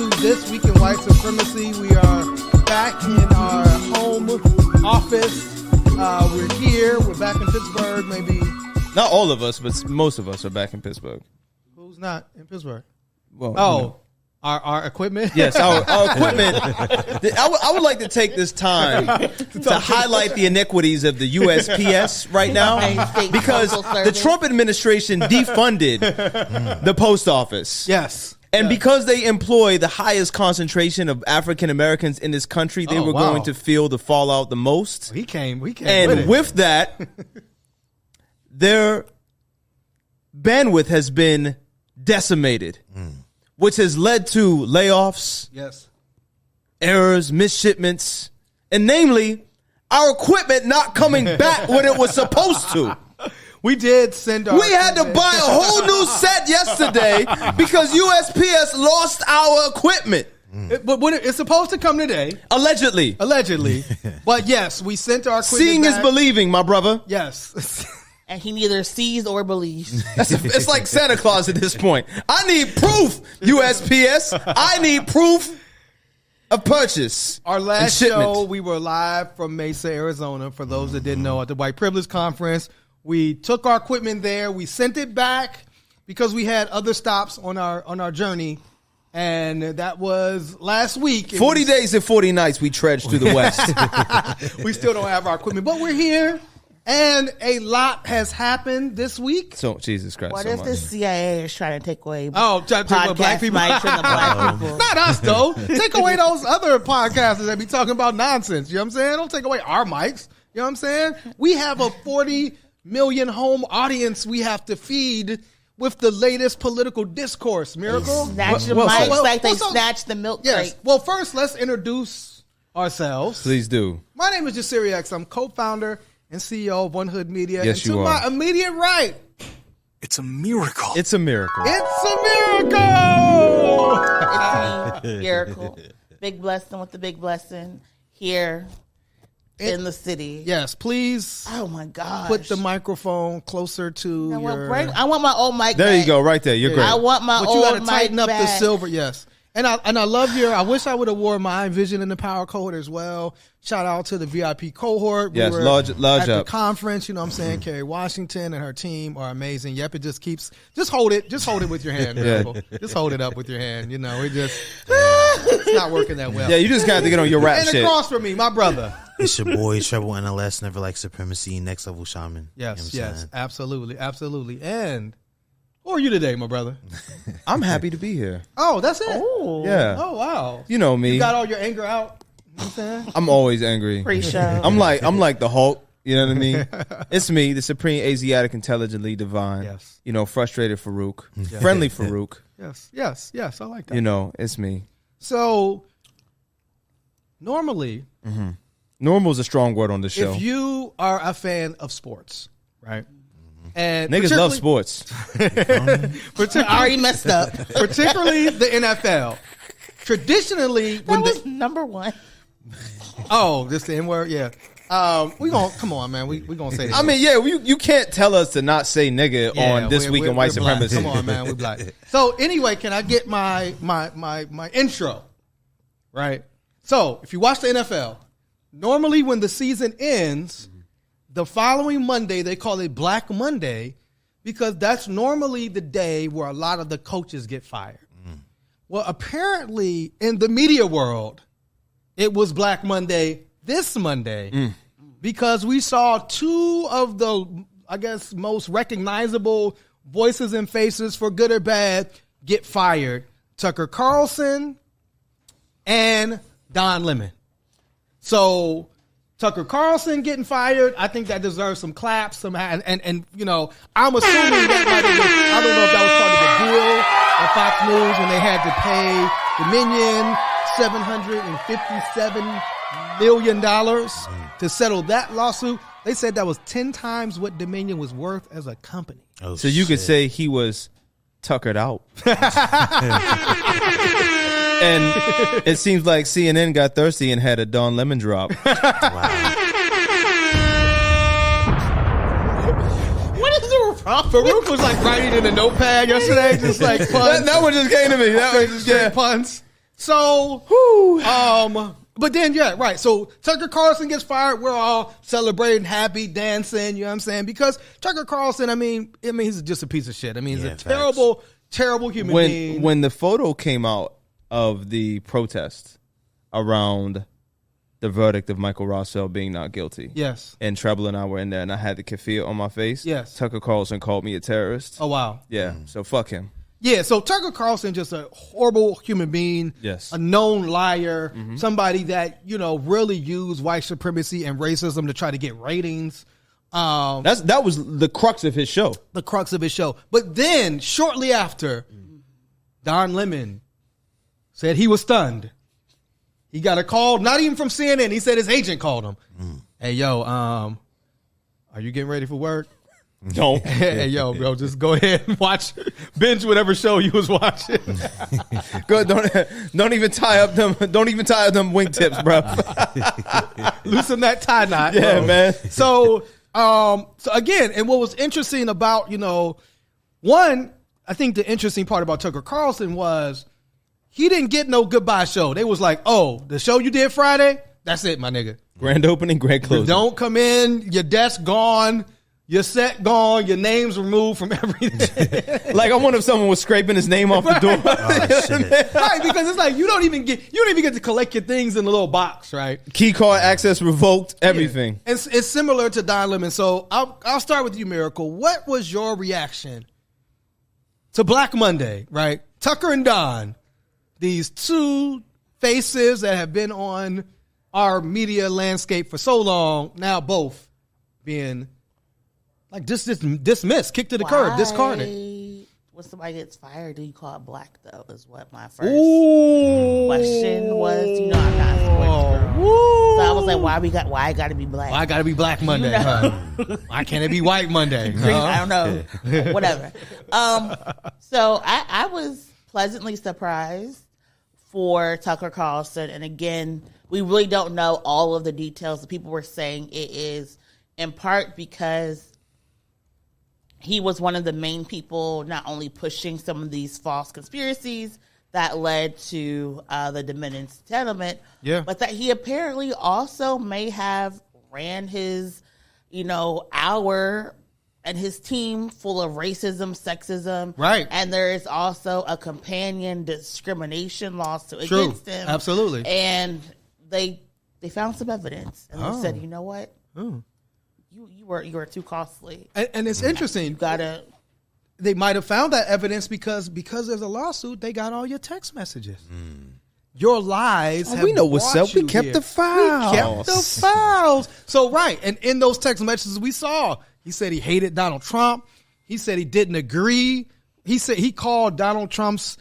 to This Week in White Supremacy. We are back in our home office. We're here. We're back in Pittsburgh. Maybe not all of us, but most of us are back in Pittsburgh. Who's not in Pittsburgh? Well, our equipment. Yes, our equipment. I would like to take this time to highlight the iniquities of the USPS right now, because the Trump administration defunded the post office. Yes. And because they employ the highest concentration of African Americans in this country, they were going to feel the fallout the most. He came and with that, their bandwidth has been decimated, which has led to layoffs, errors, misshipments, and namely, our equipment not coming back when it was supposed to. We did send our... We had to buy a whole new set yesterday because USPS lost our equipment. But it's supposed to come today. Allegedly. But yes, we sent our equipment Seeing back. is believing, my brother. Yes. And he neither sees or believes. It's like Santa Claus at this point. I need proof, USPS. I need proof of purchase. Our last show, we were live from Mesa, Arizona. For those that didn't know, at the White Privilege Conference. We took our equipment there. We sent it back because we had other stops on our journey. And that was last week. 40 days and 40 nights we trudged through the West. We still don't have our equipment, but we're here. And a lot has happened this week. So Jesus Christ. What if the CIA is trying to take away trying to take away black people? Mics from the black people. Not us, though. Take away those other podcasters that be talking about nonsense. You know what I'm saying? Don't take away our mics. You know what I'm saying? We have a 40 million home audience we have to feed with the latest political discourse. Miracle? Snatch the mics like they snatched the milk crate. Well, first, let's introduce ourselves. Please do. My name is Jasiri X. I'm co-founder and CEO of One Hood Media. Yes, and you to are. my immediate right. It's a miracle. It's a miracle. It's a miracle. It's a miracle. Big blessing with the big blessing here in the city. Yes, please. Oh my God! Put the microphone closer to your... I want my old mic. There back. you go, right there. You're great. I want my but old you mic. got to tighten up back. the silver. Yes, and I love your. I wish I would have worn my Vision in the Power code as well. Shout out to the VIP cohort. Yes, we were large at up. the conference. You know what I'm saying? Carrie Washington and her team are amazing. Yep, it just keeps. Just hold it with your hand. Just hold it up with your hand. You know, it's not working that well. Yeah, you just got to get on your rap and shit. across from me, my brother. It's your boy, Treble NLS, Never Like Supremacy, Next Level Shaman. Yes, You know what I'm saying? absolutely. And who are you today, my brother? I'm happy to be here. Oh, that's it. Oh, Yeah. Oh, wow. You know me. You got all your anger out. You know what I'm saying? I'm always angry. pre-show. I'm like the Hulk. You know what I mean? It's me, the Supreme Asiatic Intelligently Divine. Yes. You know, frustrated Farouk. Friendly Farouk. Yes. I like that. You know, it's me. So, normally, Normal is a strong word on the show. if you are a fan of sports, right? And Niggas love sports. I already messed up. particularly the NFL. Traditionally, That was number one. this the N word, yeah. We gonna come on, man. We gonna say that. I mean, you can't tell us to not say nigga on This Week in White we're black. Supremacy. Come on, man. We black. So anyway, can I get my intro? Right. So if you watch the NFL, normally when the season ends, the following Monday they call it Black Monday because that's normally the day where a lot of the coaches get fired. Well, apparently in the media world, it was Black Monday this Monday because we saw two of the, I guess, most recognizable voices and faces, for good or bad, get fired. Tucker Carlson and Don Lemon. So Tucker Carlson getting fired, I think that deserves some claps. And you know, I'm assuming that might have been, I don't know if that was part of the deal of Fox News when they had to pay Dominion $757 million to settle that lawsuit. They said that was 10 times what Dominion was worth as a company. Oh, So you could say he was tuckered out. And it seems like CNN got thirsty and had a Don Lemon drop. What is the problem? Farouk was like writing in a notepad yesterday, just like puns. That one just came to me. That one just Straight puns. So, but then, yeah, right. So Tucker Carlson gets fired. We're all celebrating, happy, dancing. You know what I'm saying? Because Tucker Carlson, I mean, he's just a piece of shit. I mean, he's a terrible, terrible human being. When the photo came out of the protest around the verdict of Michael Rossell being not guilty. Yes. And Treble and I were in there, and I had the keffiyeh on my face. Yes. Tucker Carlson called me a terrorist. Oh, wow. Yeah, so fuck him. Yeah, so Tucker Carlson, just a horrible human being. Yes. A known liar. Somebody that, really used white supremacy and racism to try to get ratings. That was the crux of his show. The crux of his show. But then, shortly after, Don Lemon said he was stunned. He got a call, not even from CNN. He said his agent called him. Hey, yo, are you getting ready for work? Don't. Hey, yo, bro, just go ahead and binge whatever show you was watching. Good. Don't even tie up them. Don't even tie up them wingtips, bro. Loosen that tie knot. Yeah, bro. Man. So again, and what was interesting about, one, I think the interesting part about Tucker Carlson was he didn't get no goodbye show. They was like, oh, the show you did Friday, that's it, my nigga. Grand opening, grand closing. Don't come in, your desk gone, your set gone, your name's removed from everything. Like I wonder if someone was scraping his name off the door. Right, because it's like you don't even get to collect your things in the little box, right? Key card access revoked, everything. Yeah. It's similar to Don Lemon. So I'll start with you, Miracle. What was your reaction to Black Monday, right? Tucker and Don, these two faces that have been on our media landscape for so long, now both being like dismissed, kicked to the curb, discarded. When somebody gets fired, do you call it black, though, is what my first question was. I'm not a sports girl. So I was like, why I gotta be black? Why I gotta be Black Monday? Why can't it be White Monday? I don't know. Whatever. So I was pleasantly surprised for Tucker Carlson. And again, we really don't know all of the details. The people were saying it is in part because he was one of the main people not only pushing some of these false conspiracies that led to the Dominion settlement, but that he apparently also may have ran his, hour and his team full of racism, sexism. Right. And there is also a companion discrimination lawsuit True. against him. Absolutely. And they found some evidence. And they said, you know what? You were too costly. And it's interesting. They might have found that evidence because there's a lawsuit, they got all your text messages. Your lies have we know what's up. We kept the files. We kept the files. So, right. And in those text messages we saw, he said he hated Donald Trump. He said he didn't agree. He said he called Donald Trump's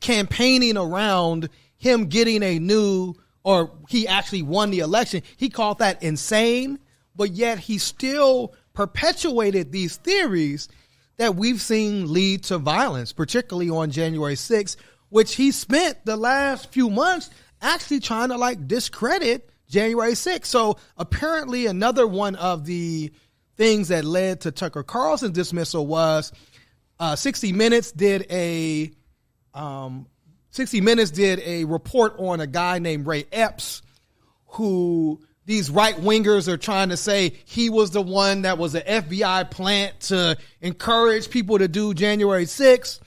campaigning around him getting or he actually won the election. He called that insane, but yet he still perpetuated these theories that we've seen lead to violence, particularly on January 6th, which he spent the last few months actually trying to discredit January 6th. So apparently another one of the things that led to Tucker Carlson's dismissal was 60 Minutes did a report on a guy named Ray Epps, who these right-wingers are trying to say he was the one that was an FBI plant to encourage people to do January 6th.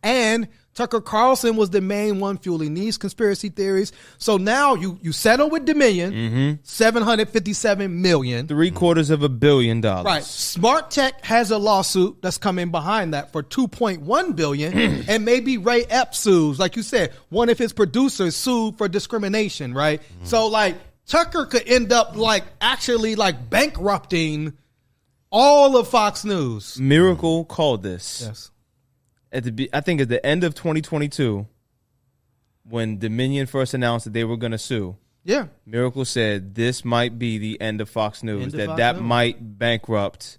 And Tucker Carlson was the main one fueling these conspiracy theories. So now you settle with Dominion, $757 million. $750 million. Right. Smart Tech has a lawsuit that's coming behind that for $2.1 billion. And maybe Ray Epps sues, like you said, one of his producers sued for discrimination, right? So Tucker could end up actually bankrupting all of Fox News. Miracle called this. Yes. I think at the end of 2022, when Dominion first announced that they were going to sue, Miracle said this might be the end of Fox News, that might bankrupt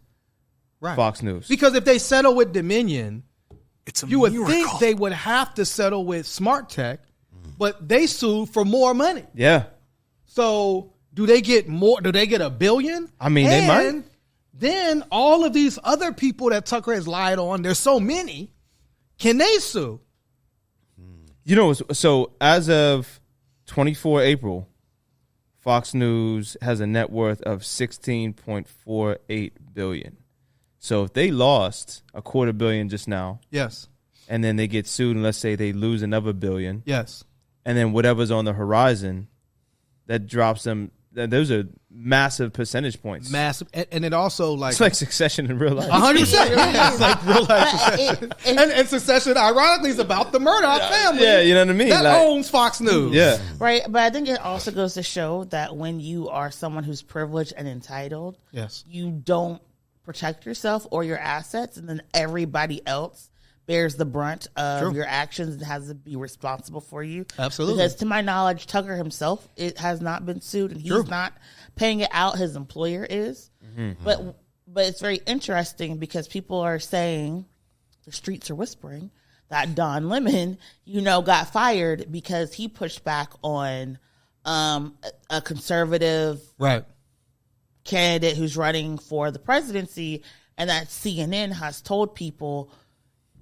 Fox News. Because if they settle with Dominion, you would think they would have to settle with Smart Tech, but they sued for more money. Yeah. So do they get more? Do they get $1 billion? I mean, they might. Then all of these other people that Tucker has lied on, there's so many. Can they sue? You know, so as of 24 April, Fox News has a net worth of $16.48 billion. So if they lost $250 million just now, yes, and then they get sued, and let's say they lose another $1 billion, yes, and then whatever's on the horizon, that drops them. Those are massive percentage points. Massive, and it also like it's like Succession in real life. 100%. Yeah, it's like real life Succession. And Succession, ironically, is about the Murdoch family. Yeah, you know what I mean. That like, owns Fox News. Yeah, right. But I think it also goes to show that when you are someone who's privileged and entitled, yes, you don't protect yourself or your assets, and then everybody else bears the brunt of your actions and has to be responsible for you. Absolutely. Because to my knowledge, Tucker himself has not been sued, and he's not paying it out. His employer is. Mm-hmm. But it's very interesting because people are saying, the streets are whispering, that Don Lemon, got fired because he pushed back on a conservative candidate who's running for the presidency, and that CNN has told people,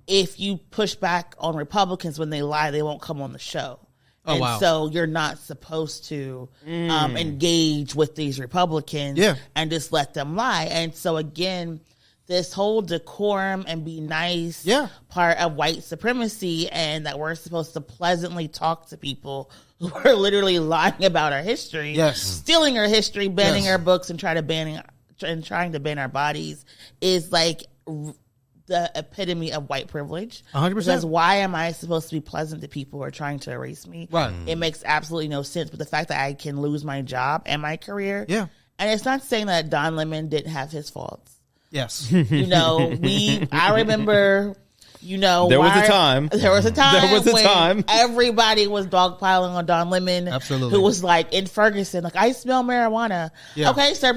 if you push back on Republicans when they lie, they won't come on the show. So you're not supposed to engage with these Republicans and just let them lie. And so again, this whole decorum and be nice part of white supremacy, and that we're supposed to pleasantly talk to people who are literally lying about our history, stealing our history, banning our books, and trying to ban our bodies, is like the epitome of white privilege. 100%. Because why am I supposed to be pleasant to people who are trying to erase me? Right. It makes absolutely no sense. But the fact that I can lose my job and my career. Yeah. And it's not saying that Don Lemon didn't have his faults. Yes. I remember, there was a time when everybody was dogpiling on Don Lemon. Absolutely. Who was like in Ferguson, like, I smell marijuana. Yeah. Okay, sir,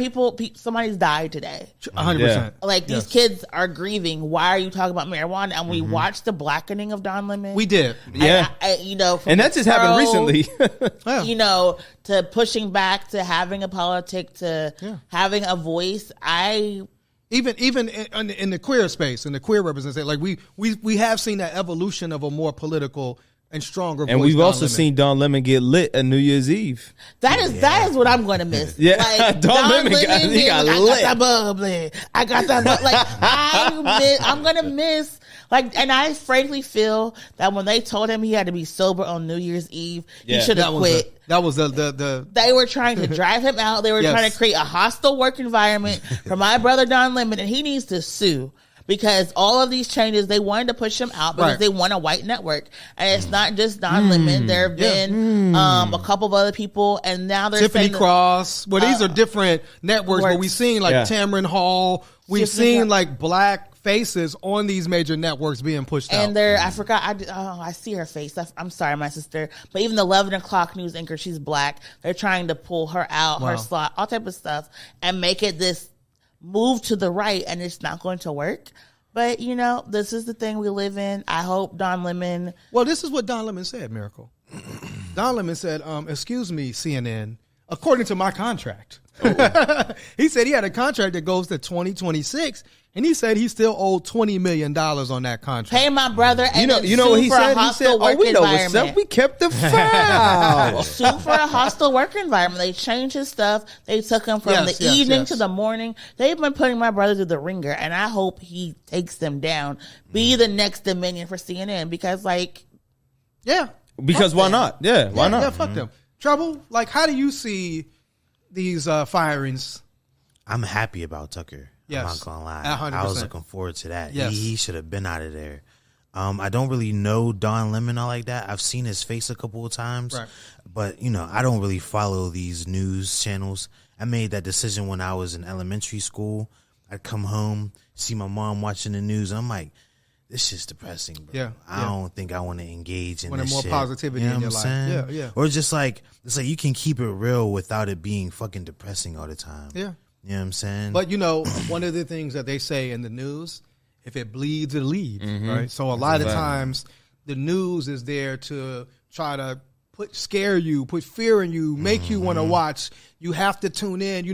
somebody's died today. 100%. Like, these kids are grieving. Why are you talking about marijuana? And we watched the blackening of Don Lemon. We did. Yeah. And that just happened recently. To pushing back, to having a politic, to having a voice. Even in the queer space, in the queer representation, like we have seen that evolution of a more political and stronger voice. And we've also seen Don Lemon get lit at New Year's Eve. That is what I'm going to miss. Yeah, like, Don Lemon got lit. I got that bubbly. I got that like I'm going to miss. Like, and I frankly feel that when they told him he had to be sober on New Year's Eve, he should have quit. That was the. They were trying to drive him out. They were trying to create a hostile work environment for my brother Don Lemon, and he needs to sue. Because all of these changes, they wanted to push him out because they want a white network. And it's not just Don Lemon. There have been a couple of other people, and now they're Tiffany saying Cross. Well, these are different networks, but we've seen like Tamron Hall. We've seen like black faces on these major networks being pushed out. And I see her face. I'm sorry, my sister. But even the 11 o'clock news anchor, she's black. They're trying to pull her out, her slot, all type of stuff, and make it this move to the right, and it's not going to work. But, this is the thing we live in. I hope Don Lemon... Well, this is what Don Lemon said, Miracle. Don Lemon said, excuse me, CNN, according to my contract. He said he had a contract that goes to 2026, and he said he still owed $20 million on that contract. Pay my brother and you know what he said? He said, we know what's up. We kept the file. Sue for a hostile work environment. They changed his stuff. They took him from the evening to the morning. They've been putting my brother through the ringer, and I hope he takes them down. Be the next Dominion for CNN, because, because why not? Yeah, why not? Yeah, fuck them. Trouble, like, how do you see these firings? I'm happy about Tucker. Yes. I'm not gonna lie. 100%. I was looking forward to that. Yes. He should have been out of there. I don't really know Don Lemon all like that. I've seen his face a couple of times, but I don't really follow these news channels. I made that decision when I was in elementary school. I'd come home, see my mom watching the news, and I'm like, this shit's depressing, bro. Yeah, I don't think I want to engage in this more shit. Positivity in your life. Yeah. Or just like, it's like you can keep it real without it being fucking depressing all the time. Yeah. You know what I'm saying? But, one of the things that they say in the news, if it bleeds, it leads, right? So a lot of times the news is there to try to scare you, put fear in you, make you want to watch. You have to tune in.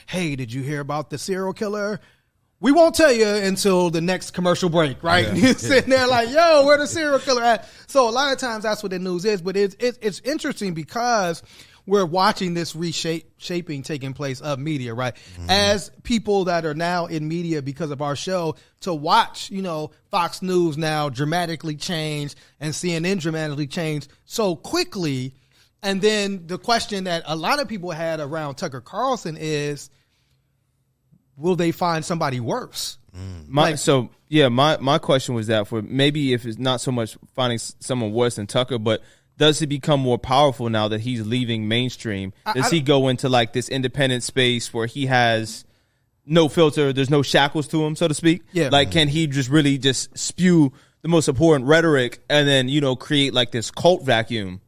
Hey, did you hear about the serial killer? we won't tell you until the next commercial break, right? Yeah. You're sitting there like, yo, where the serial killer at? So a lot of times that's what the news is, but it's interesting because we're watching this reshaping taking place of media, right? Mm-hmm. As people that are now in media because of our show, to watch, Fox News now dramatically change and CNN dramatically change so quickly. And then the question that a lot of people had around Tucker Carlson is, will they find somebody worse? My question was that for maybe if it's not so much finding someone worse than Tucker, but does he become more powerful now that he's leaving mainstream? Does he go into like this independent space where he has no filter, there's no shackles to him, so to speak? Yeah. Like, can he just really just spew the most important rhetoric and then, create like this cult vacuum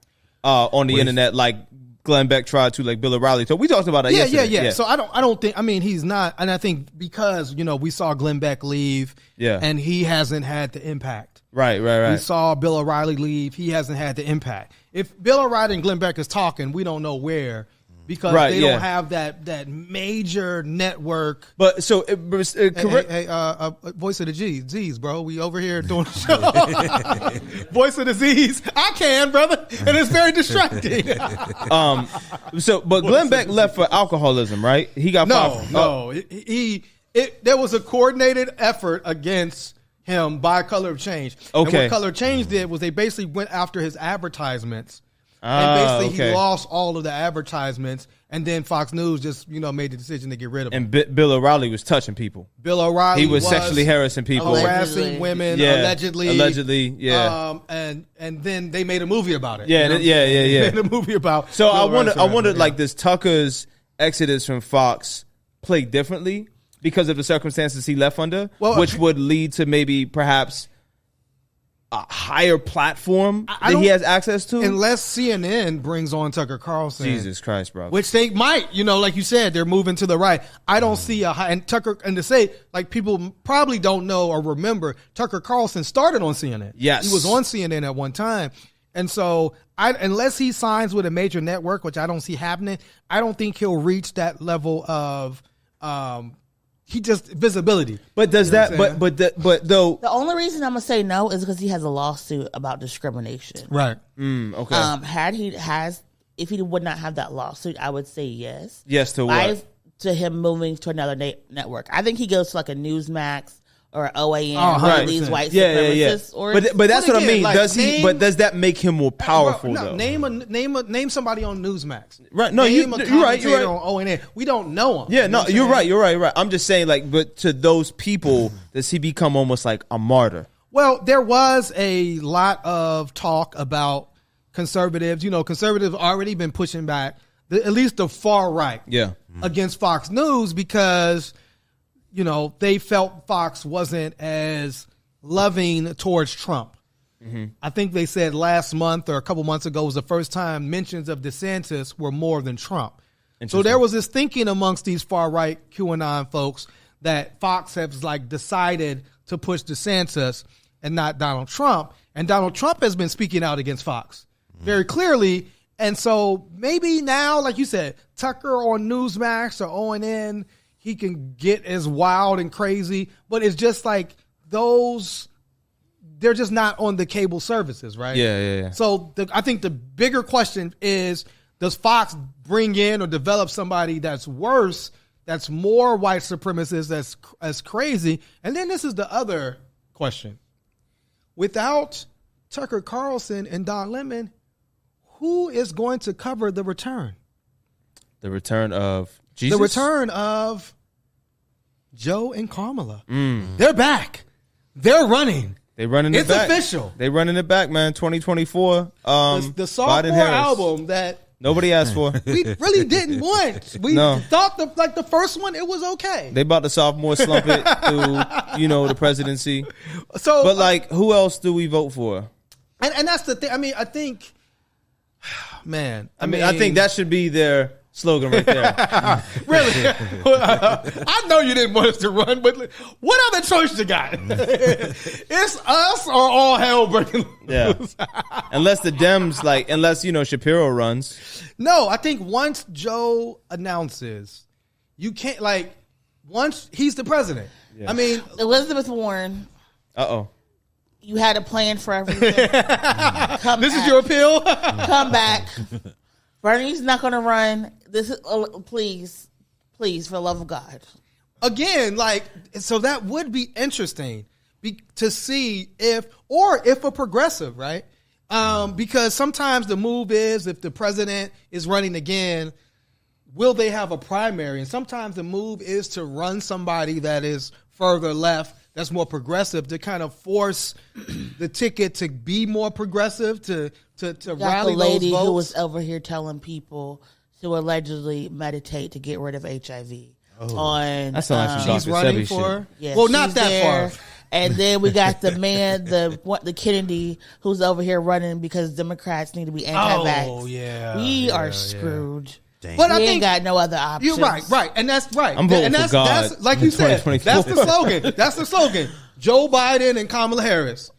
on the internet like Glenn Beck tried to, like Bill O'Reilly. So we talked about that yesterday. Yeah. So I don't think, he's not, and I think because, we saw Glenn Beck leave and he hasn't had the impact. Right. We saw Bill O'Reilly leave. He hasn't had the impact. If Bill O'Reilly and Glenn Beck is talking, we don't know where because they don't have that major network. But so, Voice of the Z's, bro. We over here doing the show. Voice of the Z's. I can, brother. And it's very distracting. But Glenn Beck left for alcoholism, right? He got No. There was a coordinated effort against him by Color of Change. Okay. And what Color of Change did was they basically went after his advertisements. And basically he lost all of the advertisements. And then Fox News just, made the decision to get rid of him. And Bill O'Reilly was touching people. Bill O'Reilly was sexually harassing people. Harassing women, allegedly. And then they made a movie about it. Yeah. Made a movie about So I wonder, like, does Tucker's exodus from Fox play differently because of the circumstances he left under, which would lead to maybe perhaps a higher platform that he has access to? Unless CNN brings on Tucker Carlson. Jesus Christ, bro. Which they might, like you said, they're moving to the right. I don't see a high, and to say, like, people probably don't know or remember, Tucker Carlson started on CNN. Yes. He was on CNN at one time. And so unless he signs with a major network, which I don't see happening, I don't think he'll reach that level of, visibility. But does that? But though the only reason I'm gonna say no is because he has a lawsuit about discrimination. Right. Okay. If he would not have that lawsuit, I would say yes. Yes to what? To him moving to another network. I think he goes to like a Newsmax or OAN, one of these white supremacists. Yeah. But that's what I mean. Like, does that make him more powerful though? Name somebody on Newsmax. Right. No, you're right. You're right. On OAN. We don't know him. Yeah. No, you're right. I'm just saying, like, but to those people, does he become almost like a martyr? Well, there was a lot of talk about conservatives. Conservatives already been pushing back, at least the far right, against Fox News because they felt Fox wasn't as loving towards Trump. Mm-hmm. I think they said last month or a couple months ago was the first time mentions of DeSantis were more than Trump. So there was this thinking amongst these far right QAnon folks that Fox has decided to push DeSantis and not Donald Trump. And Donald Trump has been speaking out against Fox very clearly. And so maybe now, like you said, Tucker on Newsmax or ONN, he can get as wild and crazy, but it's just like those, they're just not on the cable services, right? Yeah. So I think the bigger question is, does Fox bring in or develop somebody that's worse, that's more white supremacist, that's as crazy? And then this is the other question. Without Tucker Carlson and Don Lemon, who is going to cover the return? The return of Jesus? The return of Joe and Kamala. They're back. They're running. They're running it back. It's official. They're running it back, man. 2024. The sophomore album that nobody asked for. We really didn't want. We thought the first one, it was okay. They about to sophomore slump it through, the presidency. So, but who else do we vote for? And that's the thing. I mean, I think, man. I think that should be their slogan right there. Really? I know you didn't want us to run, but what other choice you got? It's us or all hell breaking loose. Unless the Dems, unless Shapiro runs. No, I think once Joe announces, you can't, once he's the president. I mean, Elizabeth Warren. Uh-oh. You had a plan for everything. This is your appeal? Come back. Bernie's not going to run. This is please, for the love of God. Again, so that would be interesting to see if a progressive, right? Because sometimes the move is if the president is running again, will they have a primary? And sometimes the move is to run somebody that is further left, that's more progressive, to kind of force the ticket to be more progressive, to rally the lady those votes. Who was over here telling people to allegedly meditate to get rid of HIV. That sounds like some she's Dr. running Sebi for. shit. Yes, Well, not she's that there. far. And then we got the man, the Kennedy, who's over here running because Democrats need to be anti-vax. Oh, yeah. We are screwed. Dang. But We I ain't think got no other options. you're right, and that's right. I'm voting and that's, for God that's like in you said. 2024. That's the slogan. That's the slogan. Joe Biden and Kamala Harris.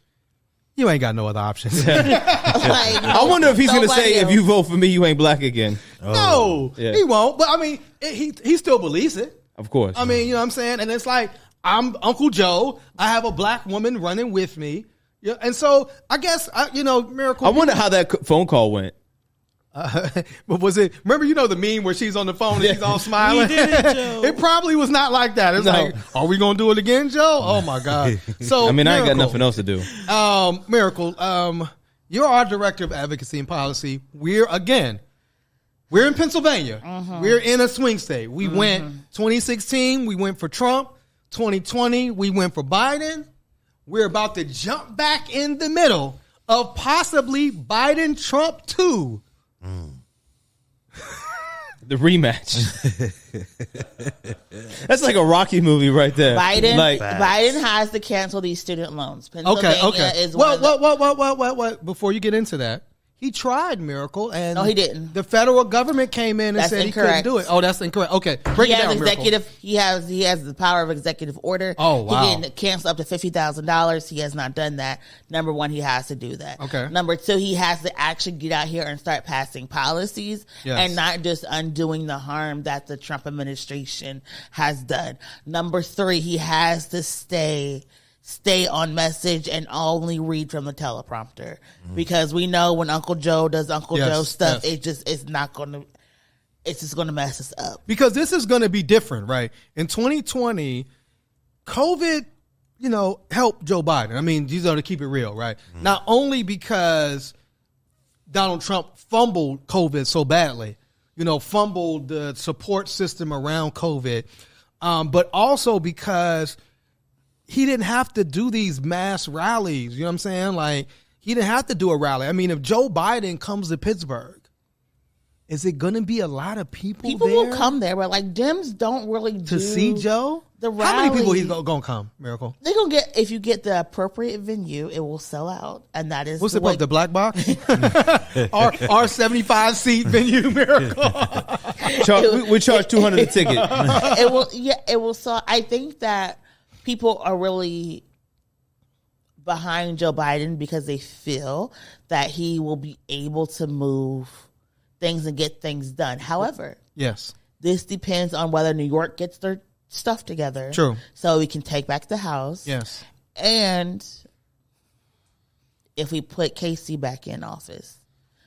You ain't got no other options. I wonder if he's going to say, if you vote for me, you ain't black again. No, Yeah. he won't. But I mean, he still believes it. Of course. I mean, you know what I'm saying? And it's like, I'm Uncle Joe. I have a black woman running with me. Yeah, and so I guess, Miracle. I wonder how that phone call went. But was it, remember, the meme where she's on the phone and she's all smiling? We did it, Joe. It probably was not like that. It's No. like, are we going to do it again, Joe? Oh my God. So, I mean, I ain't got Miracle, nothing else to do. Miracle, you're our director of advocacy and policy. We're in Pennsylvania. We're in a swing state. We went 2016, we went for Trump. 2020, we went for Biden. We're about to jump back in the middle of possibly Biden-Trump 2. The rematch. That's like a Rocky movie right there. Biden has to cancel these student loans. Pennsylvania Okay. is one of the- What? Before you get into that, he tried, Miracle, and No, he didn't. The federal government came in and That's said incorrect. he couldn't do it. Oh, that's incorrect. Okay, break He it has down, Miracle. he has the power of executive order. Oh, wow. He can cancel up to $50,000. He has not done that. Number one, he has to do that. Okay. Number two, he has to actually get out here and start passing policies and not just undoing the harm that the Trump administration has done. Number three, he has to stay on message and only read from the teleprompter, because we know when Uncle Joe does Joe stuff, it's just going to mess us up. Because this is going to be different, right? In 2020, COVID, helped Joe Biden. I mean, these are to keep it real, right? Not only because Donald Trump fumbled COVID so badly, fumbled the support system around COVID, but also because he didn't have to do these mass rallies. You know what I'm saying? Like, he didn't have to do a rally. I mean, if Joe Biden comes to Pittsburgh, is it going to be a lot of people there? Will come there, but Dems don't really to see Joe? The How many people rally- he's going to come, Miracle? They're going to get, if you get the appropriate venue, it will sell out. And that is What's it called? The Black Box? our 75 seat venue, Miracle. We charge $200 a ticket. It will sell. I think that people are really behind Joe Biden because they feel that he will be able to move things and get things done. However, Yes. this depends on whether New York gets their stuff together. True. So we can take back the House. Yes. And if we put Casey back in office.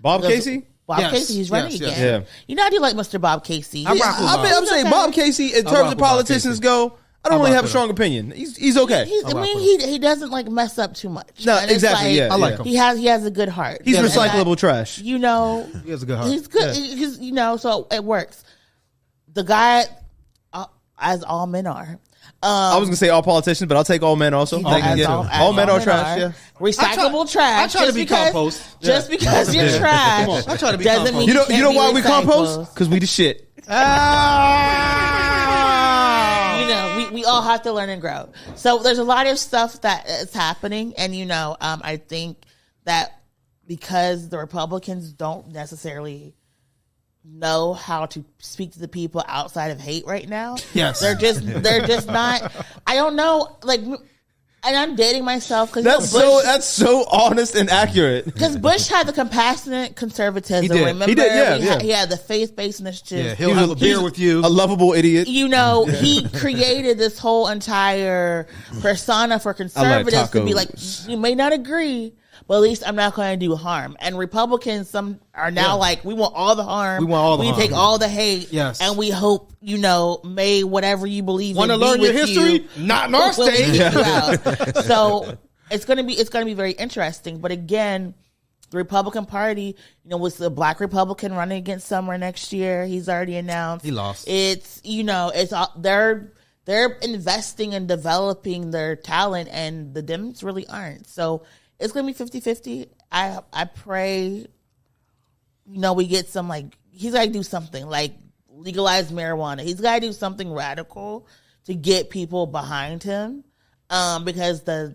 Bob Casey? Bob Casey, he's running yes, again. yeah. You know, I do like Mr. Bob Casey. I rock with Bob. I'm saying Bob Casey, in rock terms with of Bob politicians Casey. go, I don't I really rock have a with strong opinion. He's okay. He doesn't mess up too much. No, And it's exactly, yeah. I like him. He has a good heart. He's And recyclable trash. He has a good heart. He's good. Yeah. He's, so it works. The guy, as all men are. I was going to say all politicians, but I'll take all men also. All men are trash, yeah. Recyclable trash. I try to be compost. Just because you're trash. I try to be doesn't compost. mean You know why we recycled. compost? Because we the shit. We all have to learn and grow. So there's a lot of stuff that is happening, and I think that because the Republicans don't necessarily know how to speak to the people outside of hate right now. Yes. They're just not. I don't know. And I'm dating myself because that's so honest and accurate. Because Bush had the compassionate conservatism. He did. Remember, He did, yeah. He had the faith-based initiative. Yeah, he'll have a beer with you. A lovable idiot. You know, he created this whole entire persona for conservatives to be like, you may not agree, but at least I'm not going to do harm. And Republicans, some are now like, we want all the harm. We want all the harm. We take all the hate. Yes. And we hope, you know, may whatever you believe Want to in learn be your with history? You, Not in our will state. kick you out. So it's gonna be very interesting. But again, the Republican Party, you know, with the Black Republican running against Summer next year, he's already announced He lost. It's, you know, it's they're investing in developing their talent, and the Dems really aren't. So it's gonna be 50-50. I pray, you know, we get some, like, he's got to do something like legalize marijuana. He's got to do something radical to get people behind him, because the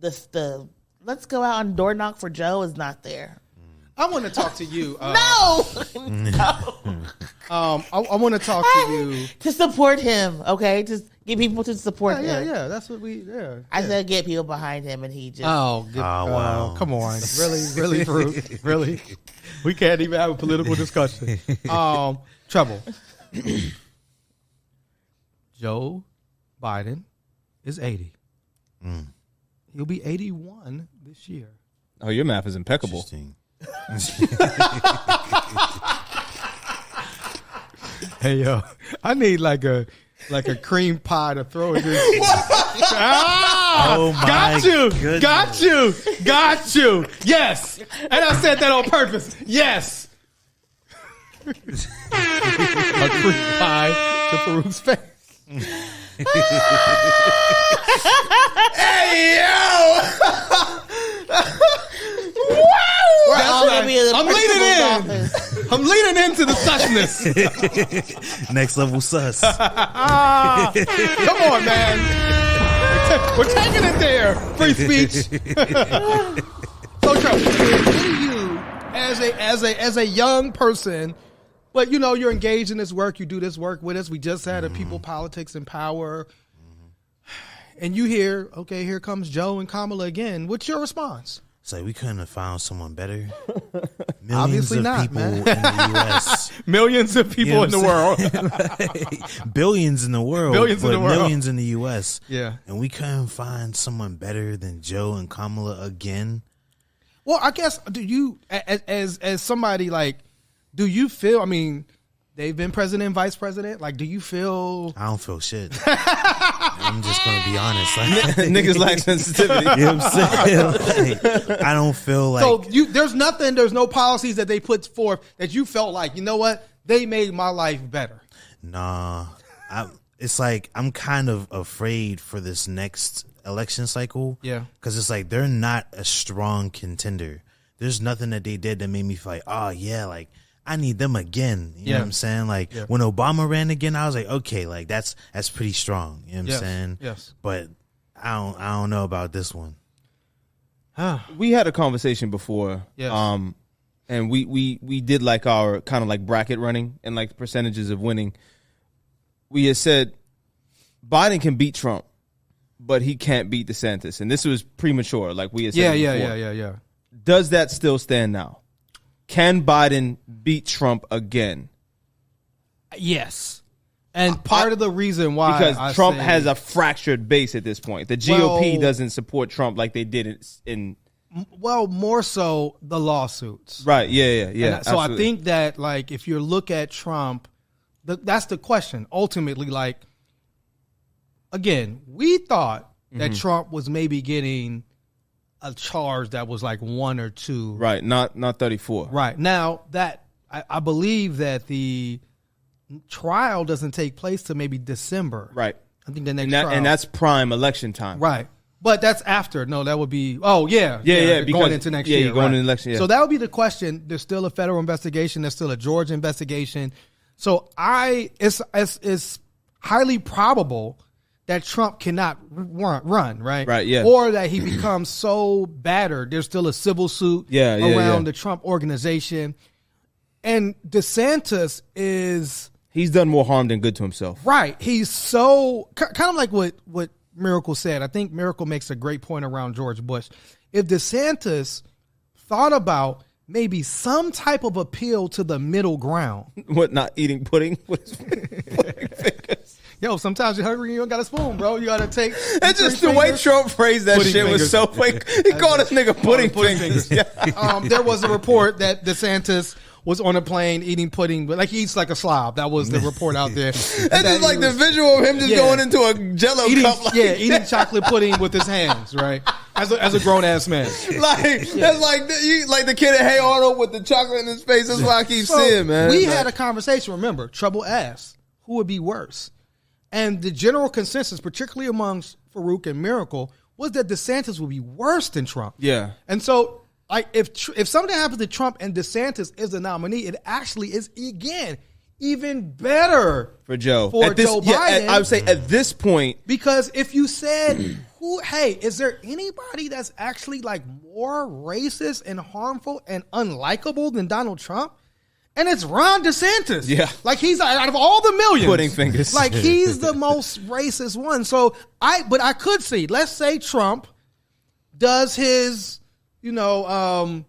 let's go out and door knock for Joe is not there. I want to talk to you. No. I want to talk to you to support him. Okay, just get people to support him. Yeah. That's what we. Yeah. I said get people behind him, and he just. Wow. Come on, really, Fruit, really. We can't even have a political discussion. Trouble. Joe Biden is 80. He'll be 81 this year. Oh, your math is impeccable. Hey yo, I need like a cream pie to throw in this. Oh my goodness. Got you. Yes, and I said that on purpose. Yes. A cream pie to Farouk's face. Hey yo! I'm leaning in. I'm leaning into the suchness. Next level sus. Come on, man. We're taking it there. Free speech. So, Trevor, what do you, as a young person, but you know you're engaged in this work, you do this work with us. We just had a People, Politics, and Power, and you hear, okay, here comes Joe and Kamala again. What's your response? It's like we couldn't have found someone better. Obviously not, people man. in the U.S. Millions of people in the world. Billions in the world. Billions in the world. Millions in the U.S. Yeah. And we couldn't find someone better than Joe and Kamala again. Well, I guess, do you, as somebody, like, do you feel, I mean, they've been president and vice president. Like, do you feel? I don't feel shit. I'm just going to be honest. Like, Niggas lack sensitivity. You know what I'm saying? Like, I don't feel like. So there's no policies that they put forth that you felt like, you know what, they made my life better. Nah. It's like I'm kind of afraid for this next election cycle. Yeah. Because it's like they're not a strong contender. There's nothing that they did that made me feel like, oh, yeah, like, I need them again. You know what I'm saying? Like when Obama ran again, I was like, okay, like that's pretty strong. You know what I'm saying? Yes. But I don't know about this one. We had a conversation before. Yes. And we did like our kind of like bracket running and like percentages of winning. We had said Biden can beat Trump, but he can't beat DeSantis. And this was premature, like we had said before. Yeah. Does that still stand now? Can Biden beat Trump again? Yes. And part of the reason why, because Trump has a fractured base at this point. The GOP doesn't support Trump like they did in more so the lawsuits. Right. Yeah. And so absolutely. I think that, like, if you look at Trump, that's the question. Ultimately, like, again, we thought that Trump was maybe getting a charge that was like 1 or 2. Right, not 34. Right. Now, that I believe that the trial doesn't take place till maybe December. Right. I think the next trial. And that's prime election time. Right. But that's after. No, that would be, going into next year. Going into election, So that would be the question. There's still a federal investigation. There's still a Georgia investigation. So it's highly probable that Trump cannot run, right? Right, yeah. Or that he becomes so battered, there's still a civil suit around the Trump organization. And DeSantis he's done more harm than good to himself. Right. He's so kind of like what Miracle said, I think Miracle makes a great point around George Bush. If DeSantis thought about maybe some type of appeal to the middle ground. What, not eating pudding with pudding fingers? Yo, sometimes you're hungry and you don't got a spoon, bro. You got to take... That's just the way Trump phrased that shit fingers. Was so fake. He called this nigga pudding fingers. Yeah. There was a report that DeSantis was on a plane eating pudding, but like he eats like a slob. That was the report out there. That's just like the visual of him just going into a Jello cup. Like, eating chocolate pudding with his hands, right? As a grown ass man. That's like the kid at Hey Arnold with the chocolate in his face. That's what I keep seeing, man. We had a conversation. Remember, Trouble asked who would be worse, and the general consensus, particularly amongst Farouk and Miracle, was that DeSantis would be worse than Trump. Yeah, and so. Like if something happens to Trump and DeSantis is the nominee, it actually is again even better for Joe. For Joe Biden, I would say at this point, because if you said, is there anybody that's actually like more racist and harmful and unlikable than Donald Trump? And it's Ron DeSantis. Yeah, like he's out of all the millions, pudding fingers. Like he's the most racist one. So I could see. Let's say Trump does his. Teflon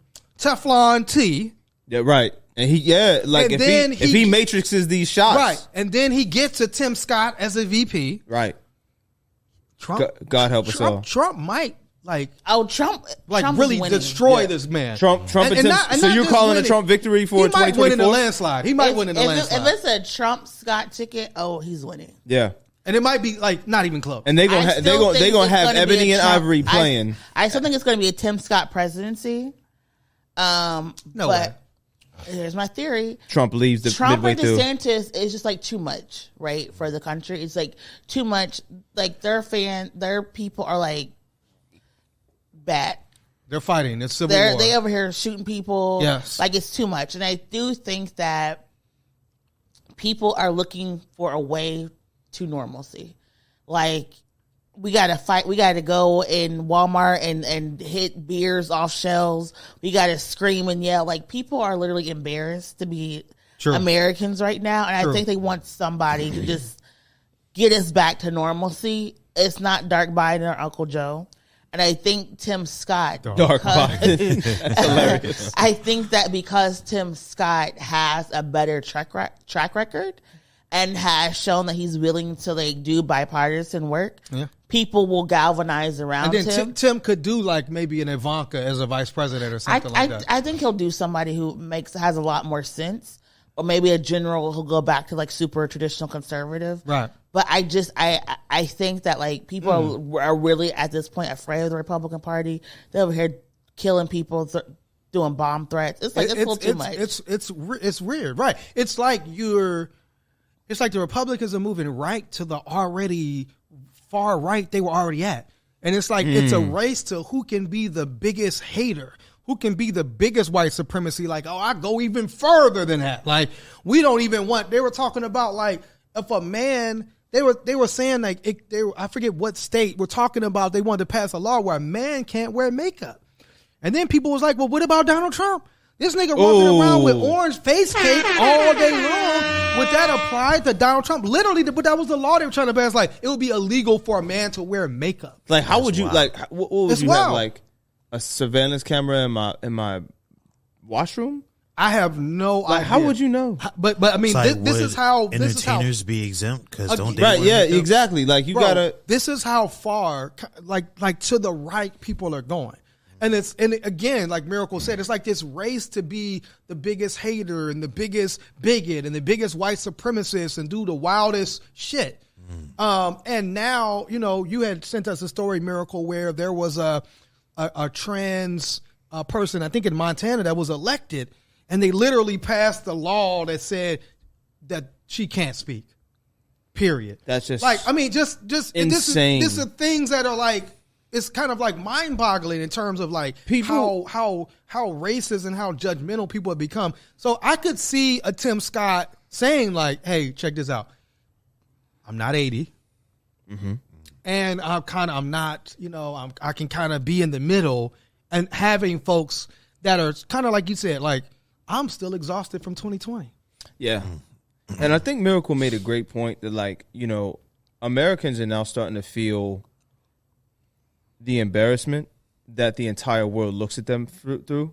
T. Yeah, right. And if he matrixes these shots. Right. And then he gets to Tim Scott as a VP. Right. Trump. God help us all. Trump might Trump really destroy this man. Trump so you're calling a Trump victory for 2024? He might win in the landslide. He might win in the landslide. If it's a Trump Scott ticket, he's winning. Yeah. And it might be like not even close. And they're gonna have Ebony and Ivory playing. I still think it's gonna be a Tim Scott presidency. No way. Here's my theory. Trump leaves the midway through. Trump and DeSantis is just like too much, right, for the country. It's like too much. Like their people are like bad. They're fighting. It's civil war. They over here shooting people. Yes. Like it's too much. And I do think that people are looking for a way to normalcy. Like we gotta fight. We gotta go in Walmart and hit beers off shelves. We gotta scream and yell. Like people are literally embarrassed to be Americans right now, and I think they want somebody to just get us back to normalcy. It's not Dark Biden or Uncle Joe, and I think Tim Scott. Dark Biden. That's hilarious. I think that because Tim Scott has a better track record. And has shown that he's willing to do bipartisan work. Yeah. People will galvanize around him. And then him. Tim could do maybe an Ivanka as a vice president or something like that. I think he'll do somebody who has a lot more sense, or maybe a general who'll go back to super traditional conservative. Right. But I think that people are really at this point afraid of the Republican Party. They're over here killing people, doing bomb threats. It's a little too much. It's weird, right? It's like the Republicans are moving right to the already far right they were already at. And it's like it's a race to who can be the biggest hater, who can be the biggest white supremacy. I go even further than that. We don't even want, they were talking about if a man, they were saying I forget what state, we're talking about they wanted to pass a law where a man can't wear makeup. And then people was like, well, what about Donald Trump? This nigga walking around with orange face paint all day long. Would that apply to Donald Trump? Literally, but that was the law they were trying to pass. It would be illegal for a man to wear makeup. How would you what would you have? A surveillance camera in my washroom? I have no idea. How would you know? But I mean, this is how entertainers be exempt because don't they? Right? Yeah, exactly. Gotta. This is how far to the right people are going. And again, like Miracle said, it's like this race to be the biggest hater and the biggest bigot and the biggest white supremacist and do the wildest shit. And now, you had sent us a story, Miracle, where there was a trans person, I think in Montana, that was elected, and they literally passed the law that said that she can't speak. Period. That's just just insane. This are things that are it's kind of mind-boggling in terms of people how racist and how judgmental people have become. So I could see a Tim Scott saying "Hey, check this out. I'm not 80, and I'm not. I can kind of be in the middle and having folks that are kind of like you said, I'm still exhausted from 2020. Yeah, and I think Miracle made a great point that Americans are now starting to feel the embarrassment that the entire world looks at them through.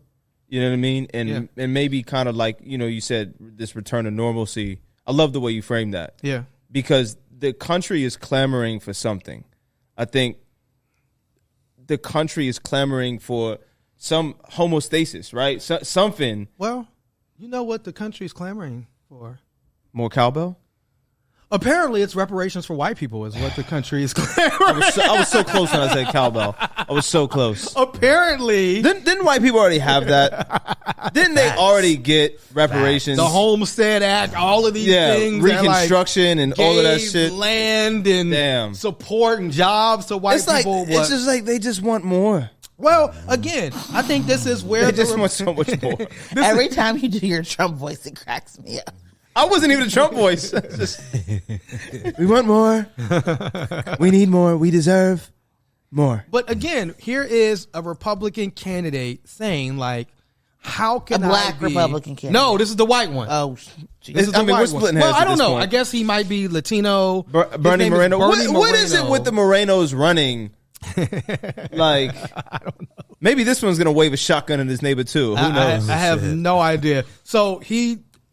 You know what I mean? And maybe kind of like, you said this return to normalcy. I love the way you framed that. Yeah. Because the country is clamoring for something. I think the country is clamoring for some homeostasis, right? Something. Well, you know what the country is clamoring for? More cowbell? Apparently, it's reparations for white people is what the country is clamoring. I was so close when I said cowbell. I was so close. Apparently. Didn't white people already have that? Didn't they already get reparations? The Homestead Act, all of these things. Reconstruction and all of that shit. Land and support and jobs to white people. It's just like they just want more. Well, again, I think this is where they just want so much more. Every time you do your Trump voice, it cracks me up. I wasn't even a Trump voice. We want more. We need more. We deserve more. But again, here is a Republican candidate saying, like, how can a black Republican candidate? No, this is the white one. Oh, this is the white one. Well, I don't know. I guess he might be Latino. Bernie Moreno. What is it with the Morenos running? Like, I don't know. Maybe this one's gonna wave a shotgun at his neighbor too. Who knows? I have no idea. So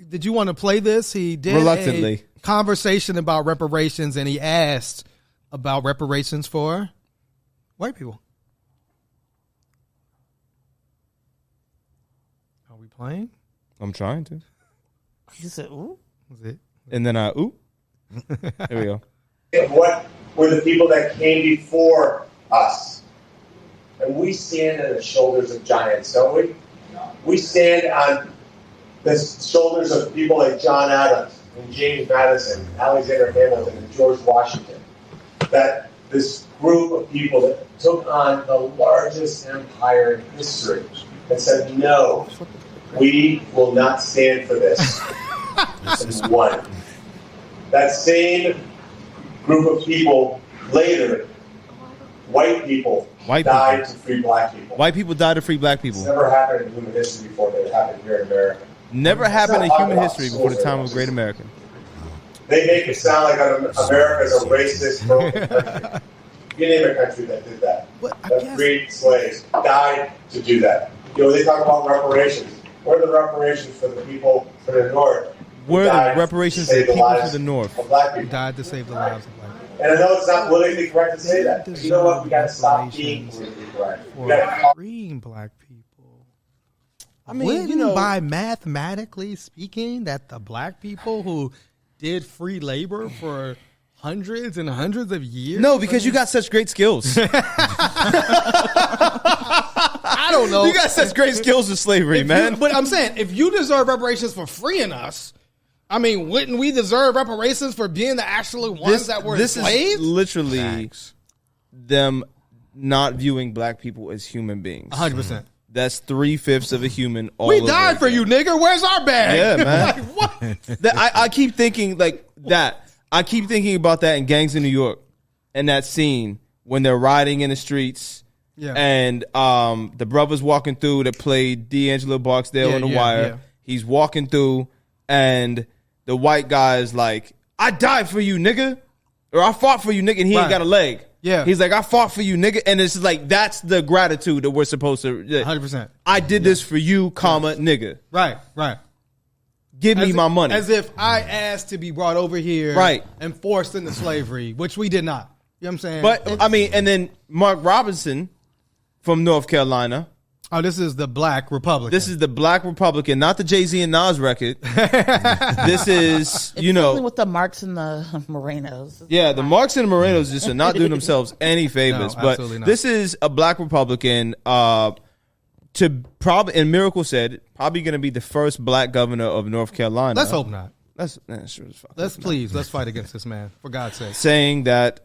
did you want to play this? He did reluctantly a conversation about reparations, and he asked about reparations for white people. Are we playing? I'm trying to. He said, "Ooh," was it? And then ooh. There we go. What were the people that came before us? And we stand on the shoulders of giants, don't we? We stand on the shoulders of people like John Adams and James Madison, Alexander Hamilton, and George Washington. That this group of people that took on the largest empire in history and said, no, we will not stand for this. And won. That same group of people later, white people died to free black people. White people died to free black people. It's never happened in human history before that it happened here in America. Never happened in human history before the time of Great American. They make it sound like America is a racist, broken country. You name a country that did that. That freed slaves, died to do that. They talk about reparations. Where are the reparations for the people from the North? Where are the reparations for the people from the North? Of black people. Died to save the lives of black people. And I know it's not politically correct to say that. But you know what? We got to stop being politically correct. Freeing black people. I mean, by mathematically speaking, that the black people who did free labor for hundreds and hundreds of years. No, because you got such great skills. I don't know. You got such great skills with slavery, man. But I'm saying, if you deserve reparations for freeing us, I mean, wouldn't we deserve reparations for being the actual ones that were enslaved? This is literally them not viewing black people as human beings. 100%. That's 3/5 of a human. We died for you, nigga. Where's our bag? Yeah, man. Like, what? I keep thinking like that. I keep thinking about that in Gangs in New York, and that scene when they're riding in the streets, and the brother's walking through that played D'Angelo Barksdale on The Wire. Yeah. He's walking through, and the white guy is like, "I died for you, nigga," or "I fought for you, nigga," and he ain't got a leg. Yeah. He's like, "I fought for you, nigga." And it's like, that's the gratitude that we're supposed to. 100%. I did this for you, nigga. Right. Give me my money. As if I asked to be brought over here and forced into slavery, which we did not. You know what I'm saying? But, I mean, and then Mark Robinson from North Carolina. Oh, this is the Black Republican. This is the Black Republican, not the Jay-Z and Nas record. This is, it's with the Marks and the Morenos. Yeah, the Marks and the Morenos just are not doing themselves any favors. No, but not. This is a Black Republican to probably, and Miracle said, probably going to be the first black governor of North Carolina. Let's hope not. Sure as fuck. Let's fight against this man, for God's sake. Saying that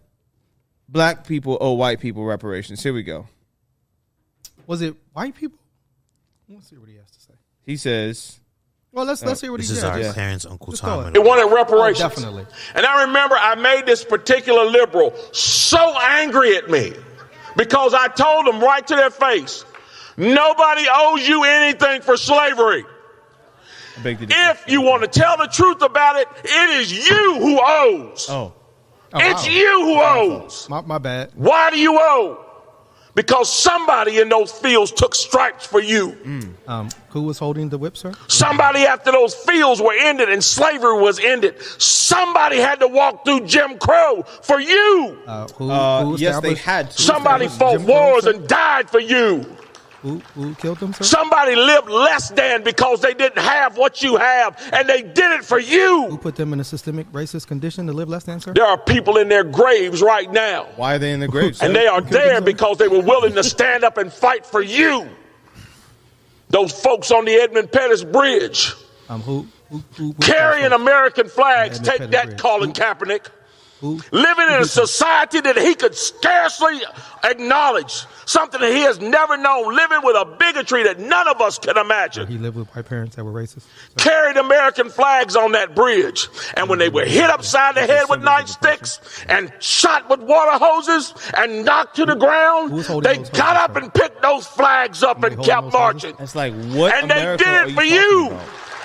black people owe white people reparations. Here we go. Was it white people? Let's see what he has to say. He says, well, let's hear what he says. This is our Clarence Uncle Tom. They wanted reparations. Oh, definitely. And I remember I made this particular liberal so angry at me because I told them right to their face, nobody owes you anything for slavery. If you want to tell the truth about it, it is you who owes. Oh, it's you who owes. My bad. Why do you owe? because somebody in those fields took stripes for you. Who was holding the whip, sir? Somebody, after those fields were ended and slavery was ended, somebody had to walk through Jim Crow for you. Who yes, they had to. Somebody fought wars and died for you. Who killed them, sir? Somebody lived less than because they didn't have what you have, and they did it for you. Who put them in a systemic racist condition to live less than, sir? There are people in their graves right now. Why are they in the graves? And they are there because they were willing to stand up and fight for you. Those folks on the Edmund Pettus Bridge Who carrying American flags. Take that, Colin Kaepernick. Living in a society that he could scarcely acknowledge, something that he has never known, living with a bigotry that none of us can imagine. He lived with white parents that were racist. Carried American flags on that bridge. And when they were hit upside the head with nightsticks and shot with water hoses and knocked to the ground, they got up and picked those flags up and kept marching. It's like, what? And they did it for you.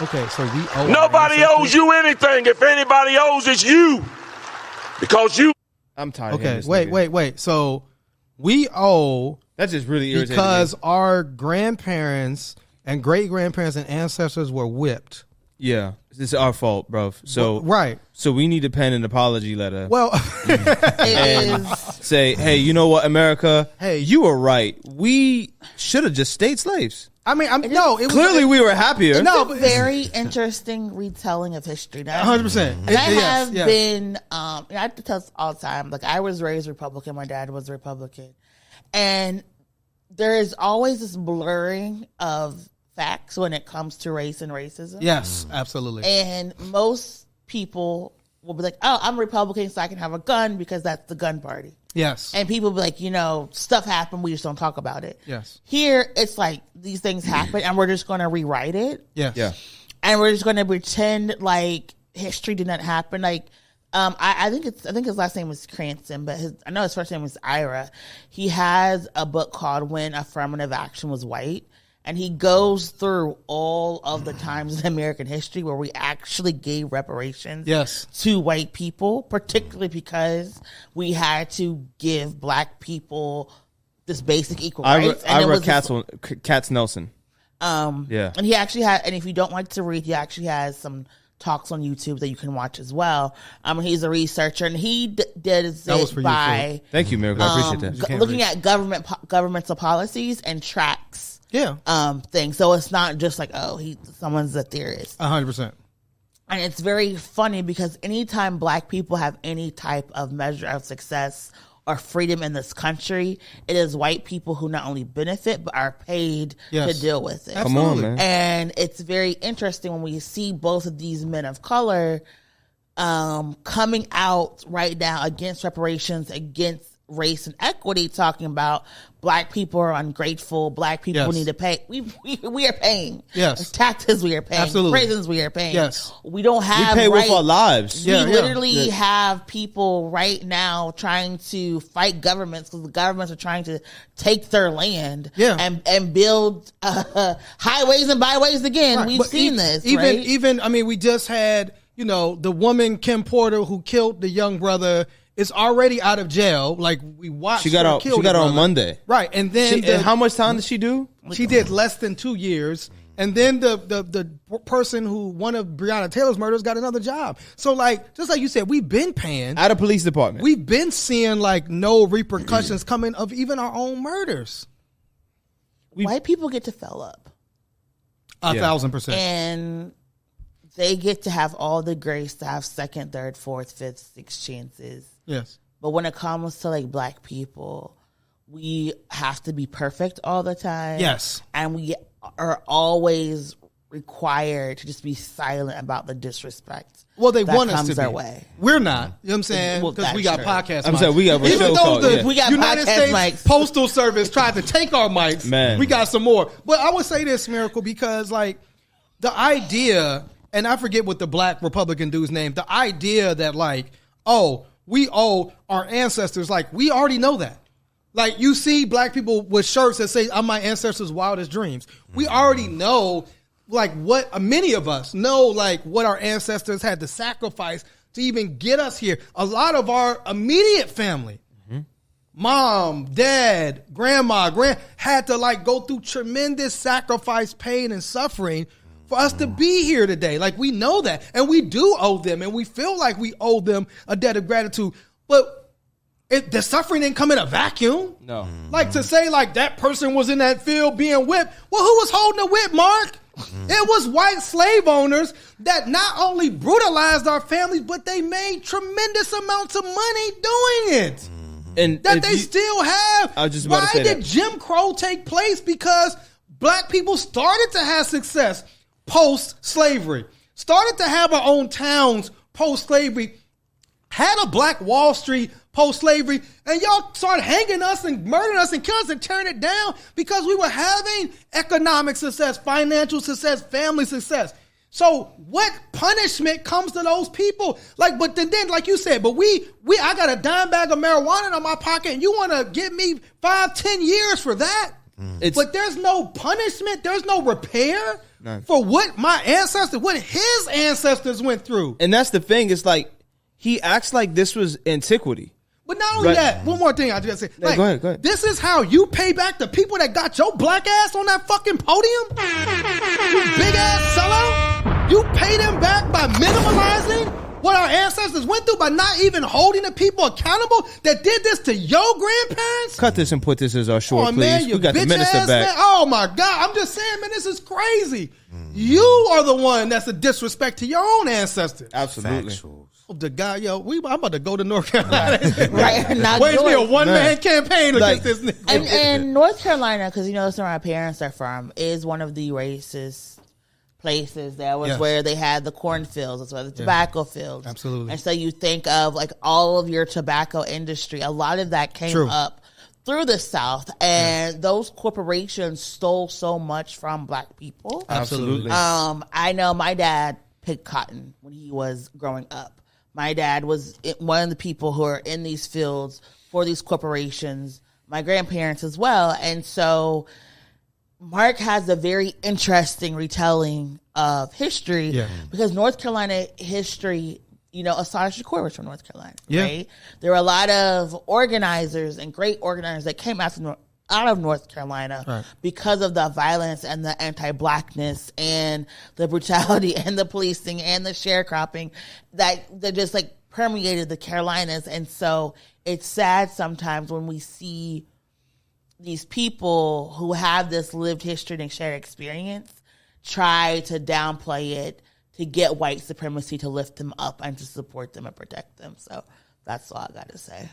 Okay, so we owe Nobody owes you anything. If anybody owes, it's you. Because you. I'm tired. Okay, wait. So we owe. That just really irritated because me. our grandparents and great grandparents and ancestors were whipped. Yeah, it's our fault, bro. So right. So we need to pen an apology letter. Well, and say, hey, you know what, America? Hey, you were right. We should have just stayed slaves. I mean, clearly we were happier. No, but very interesting retelling of history. 100%. And I have been, I have to tell us all the time, like I was raised Republican, my dad was Republican. And there is always this blurring of facts when it comes to race and racism. Yes, absolutely. And most people will be like, oh, I'm Republican, so I can have a gun because that's the gun party. Yes. And people be like, stuff happened, we just don't talk about it. Yes. Here, it's like these things happen and we're just going to rewrite it. Yes. Yeah. And we're just going to pretend like history did not happen. Like, I think his last name was Cranston, but I know his first name was Ira. He has a book called When Affirmative Action Was White. And he goes through all of the times in American history where we actually gave reparations to white people, particularly because we had to give black people this basic equal rights. Ira Katz Nelson. Yeah. And he actually had, and if you don't like to read, he actually has some talks on YouTube that you can watch as well. He's a researcher, and he did it by... Thank you, Miracle. I appreciate that. Looking at governmental policies and tracks. Thing. So it's not just like, someone's a theorist. 100%. And it's very funny because anytime black people have any type of measure of success or freedom in this country, it is white people who not only benefit but are paid to deal with it. Come on, man. And it's very interesting when we see both of these men of color coming out right now against reparations, against race and equity, talking about black people are ungrateful, black people need to pay. We are paying. Yes. Taxes we are paying. Absolutely. Prisons we are paying. Yes. We don't have we pay with our lives. We literally have people right now trying to fight governments because the governments are trying to take their land and build highways and byways again. Right. We've seen this. Even we just had, the woman Kim Porter who killed the young brother is already out of jail. Like we watched. She got out on Monday, right? And then and how much time did she do? She did less than 2 years. And then the person who one of Breonna Taylor's murders got another job. So like just like you said, we've been paying at a police department. We've been seeing like no repercussions coming of even our own murders. White people get to fill up 1,000%, and they get to have all the grace to have second, third, fourth, fifth, sixth chances. Yes. But when it comes to like black people, we have to be perfect all the time. Yes. And we are always required to just be silent about the disrespect. Well, they want us to be. Our way. We're not. You know what I'm saying? Because we got podcast mics. I'm saying we got even though the we got United States mics. Postal Service tried to take our mics, man, we got some more. But I would say this, Miracle, because like the idea, and I forget what the black Republican dude's name, the idea that like, we owe our ancestors, like we already know that. Like you see black people with shirts that say, I'm my ancestors' wildest dreams. We already know like what many of us know, like what our ancestors had to sacrifice to even get us here. A lot of our immediate family mom, dad, grandma, had to like go through tremendous sacrifice, pain, and suffering for us to be here today. Like, we know that, and we do owe them, and we feel like we owe them a debt of gratitude. But the suffering didn't come in a vacuum. No. Like, to say like that person was in that field being whipped. Well, who was holding the whip, Mark? It was white slave owners that not only brutalized our families, but they made tremendous amounts of money doing it. And that they still have. I was just about to say Why did Jim Crow take place? Because black people started to have success post-slavery. Started to have our own towns post-slavery. Had a Black Wall Street post-slavery, and y'all started hanging us and murdering us and killing us and tearing it down because we were having economic success, financial success, family success. So what punishment comes to those people? Like, but then like you said, but I got a dime bag of marijuana in my pocket, and you want to give me 5-10 years for that? But there's no punishment, there's no repair for what what his ancestors went through. And that's the thing. It's like, he acts like this was antiquity. But not only that, one more thing I just say. Like, go ahead. This is how you pay back the people that got your black ass on that fucking podium? You big ass sellout? You pay them back by minimalizing what our ancestors went through, by not even holding the people accountable that did this to your grandparents? Cut this and put this as our short, please. Man, We got the minister back. Man. Oh my God. I'm just saying, man, this is crazy. You are the one that's a disrespect to your own ancestors. Absolutely. Factuals. The guy, I'm about to go to North Carolina. Right. Not Wage me a yours. one-man campaign against this nigga. And North Carolina, because that's where my parents are from, is one of the racist places. That was where they had the cornfields. That's where the tobacco fields. Absolutely. And so you think of like all of your tobacco industry. A lot of that came up through the South, and those corporations stole so much from black people. Absolutely. I know my dad picked cotton when he was growing up. My dad was one of the people who are in these fields for these corporations, my grandparents as well. And so Mark has a very interesting retelling of history because North Carolina history, Assange Shakur was from North Carolina, right? There were a lot of organizers and great organizers that came out of North Carolina because of the violence and the anti-blackness and the brutality and the policing and the sharecropping that just like permeated the Carolinas. And so it's sad sometimes when we see these people who have this lived history and shared experience try to downplay it to get white supremacy to lift them up and to support them and protect them. So that's all I got to say.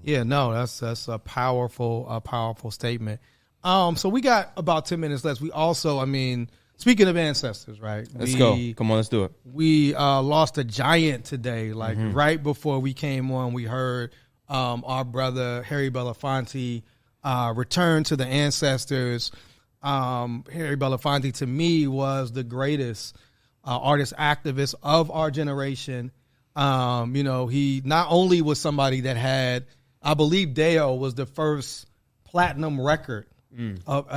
Yeah, no, that's a powerful statement. So we got about 10 minutes left. We also, speaking of ancestors, right? Let's go. Come on, let's do it. We lost a giant today. Like right before we came on, we heard our brother Harry Belafonte return to the ancestors. Harry Belafonte, to me, was the greatest artist activist of our generation. He not only was somebody that had, I believe Deo was the first platinum record of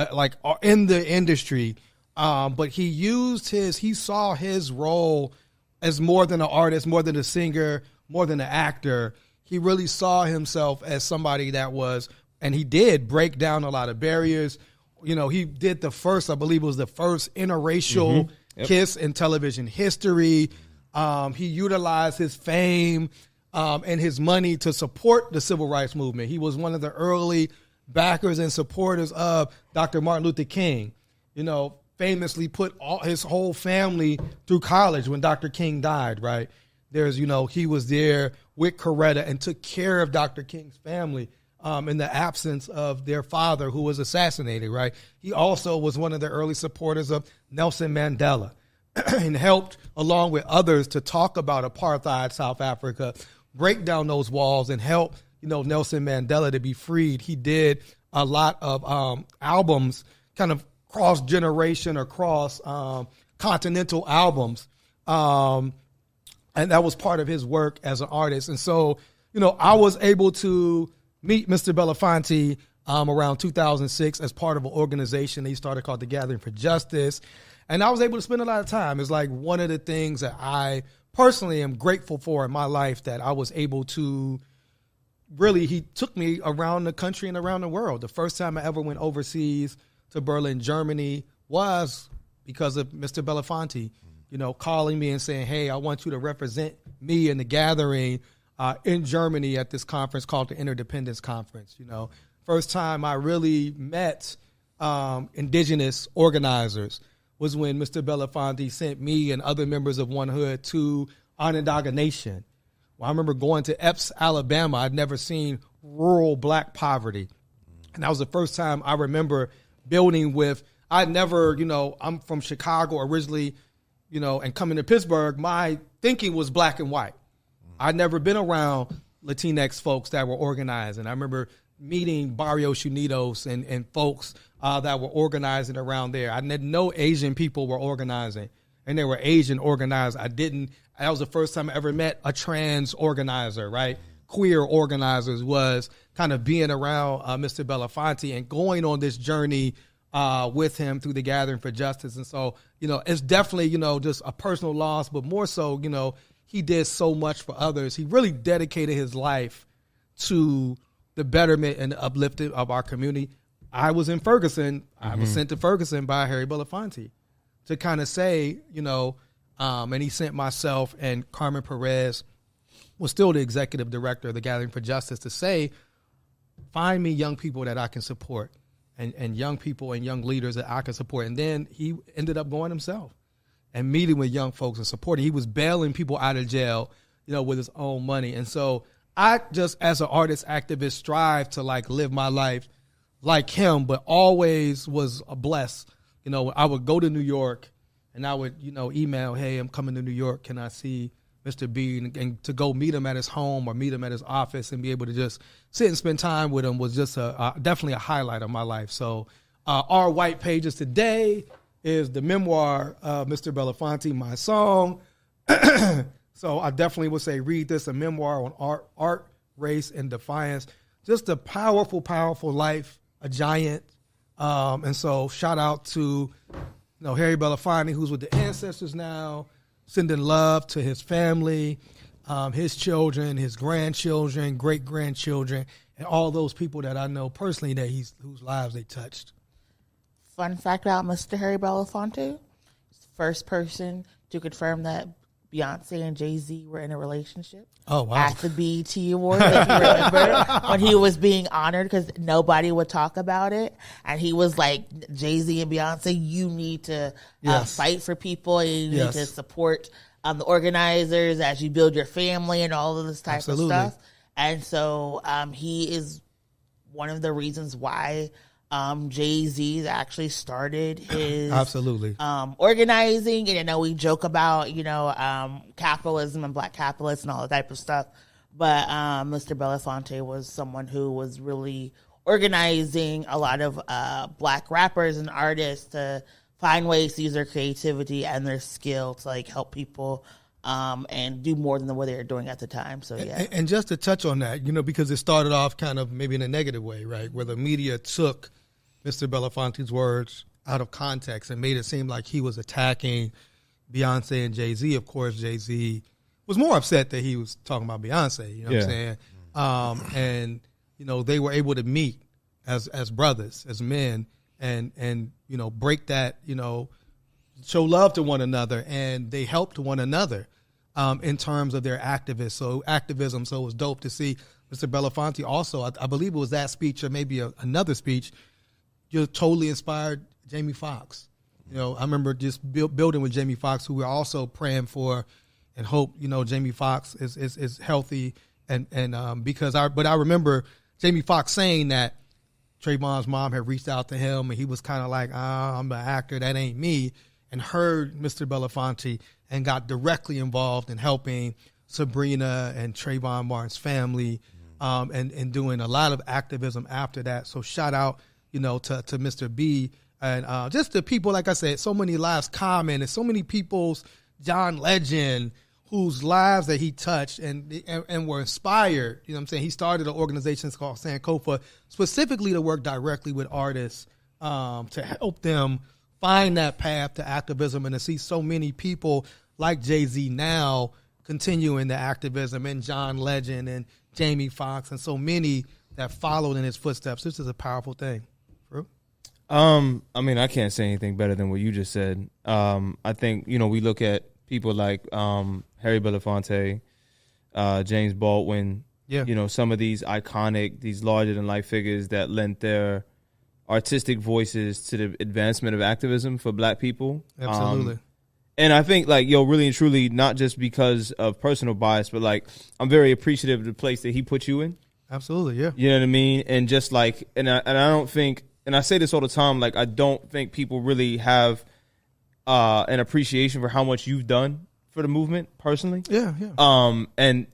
in the industry. But he saw his role as more than an artist, more than a singer, more than an actor. He really saw himself as somebody that was, and he did break down a lot of barriers. He did the first interracial kiss in television history. He utilized his fame and his money to support the civil rights movement. He was one of the early backers and supporters of Dr. Martin Luther King. Famously put his whole family through college when Dr. King died, right? He was there with Coretta and took care of Dr. King's family in the absence of their father who was assassinated, right? He also was one of the early supporters of Nelson Mandela and helped, along with others, to talk about apartheid South Africa, break down those walls and help, Nelson Mandela to be freed. He did a lot of albums, kind of cross-generation or cross-continental albums. And that was part of his work as an artist. And so, I was able to meet Mr. Belafonte around 2006 as part of an organization that he started called the Gathering for Justice. And I was able to spend a lot of time. It's like one of the things that I personally am grateful for in my life, that I was able to really, he took me around the country and around the world. The first time I ever went overseas to Berlin, Germany was because of Mr. Belafonte, calling me and saying, hey, I want you to represent me in the gathering in Germany at this conference called the Interdependence Conference. First time I really met indigenous organizers was when Mr. Belafonte sent me and other members of One Hood to Onondaga Nation. Well, I remember going to Epps, Alabama. I'd never seen rural black poverty. And that was the first time I remember building with, I'd never, I'm from Chicago originally, and coming to Pittsburgh, my thinking was black and white. I'd never been around Latinx folks that were organizing. I remember meeting Barrios Unidos and folks that were organizing around there. I didn't know Asian people were organizing, and they were Asian organizers. That was the first time I ever met a trans organizer, right? Queer organizers was kind of being around Mr. Belafonte and going on this journey with him through the Gathering for Justice. And so, it's definitely, just a personal loss, but more so, he did so much for others. He really dedicated his life to the betterment and the uplifting of our community. I was in Ferguson. I was sent to Ferguson by Harry Belafonte to kind of say, and he sent myself and Carmen Perez, was still the executive director of the Gathering for Justice, to say, find me young people that I can support and young people and young leaders that I can support. And then he ended up going himself and meeting with young folks and supporting. He was bailing people out of jail, with his own money. And so I just, as an artist activist, strive to live my life like him, but always was blessed. I would go to New York and I would, email, hey, I'm coming to New York. Can I see Mr. B? And to go meet him at his home or meet him at his office and be able to just sit and spend time with him was just definitely a highlight of my life. So our white pages today is the memoir of Mr. Belafonte, My Song. So I definitely would say read this, a memoir on art, race, and defiance. Just a powerful, powerful life, a giant. And so shout out to Harry Belafonte, who's with the ancestors now, sending love to his family, his children, his grandchildren, great-grandchildren, and all those people that I know personally whose lives they touched. Fun fact about Mr. Harry Belafonte, he's the first person to confirm that Beyonce and Jay-Z were in a relationship. Oh, wow. At the BET Awards, if you remember, when he was being honored because nobody would talk about it. And he was like, Jay-Z and Beyonce, you need to fight for people. And you need to support the organizers as you build your family and all of this type of stuff. And so he is one of the reasons why Jay-Z actually started his organizing. And I know we joke about, capitalism and black capitalists and all that type of stuff. But Mr. Belafonte was someone who was really organizing a lot of black rappers and artists to find ways to use their creativity and their skill to help people and do more than what they were doing at the time. So, yeah. And just to touch on that, because it started off kind of maybe in a negative way, right, where the media took Mr. Belafonte's words out of context and made it seem like he was attacking Beyonce and Jay-Z. Of course, Jay-Z was more upset that he was talking about Beyonce, you know what I'm saying? And, they were able to meet as brothers, as men, and break that, show love to one another, and they helped one another in terms of their activism. So it was dope to see Mr. Belafonte also, I believe it was that speech or maybe another speech, just totally inspired Jamie Foxx. I remember just building with Jamie Foxx, who we're also praying for and hope, Jamie Foxx is healthy. And but I remember Jamie Foxx saying that Trayvon's mom had reached out to him and he was kind of like, I'm an actor, that ain't me, and heard Mr. Belafonte and got directly involved in helping Sabrina and Trayvon Martin's family and doing a lot of activism after that. So shout out, to Mr. B and just the people, like I said, so many lives common and so many people's John Legend, whose lives that he touched and were inspired. You know what I'm saying? He started an organization called Sankofa specifically to work directly with artists to help them find that path to activism, and to see so many people like Jay-Z now continuing the activism, and John Legend and Jamie Foxx, and so many that followed in his footsteps. This is a powerful thing. True? I mean, I can't say anything better than what you just said. I think, we look at people like Harry Belafonte, James Baldwin, some of these iconic, these larger-than-life figures that lent their artistic voices to the advancement of activism for Black people. Absolutely. And I think, really and truly, not just because of personal bias, but, I'm very appreciative of the place that he put you in. Absolutely, yeah. You know what I mean? And just, and I don't think, and I say this all the time, I don't think people really have an appreciation for how much you've done for the movement, personally. Yeah, yeah. And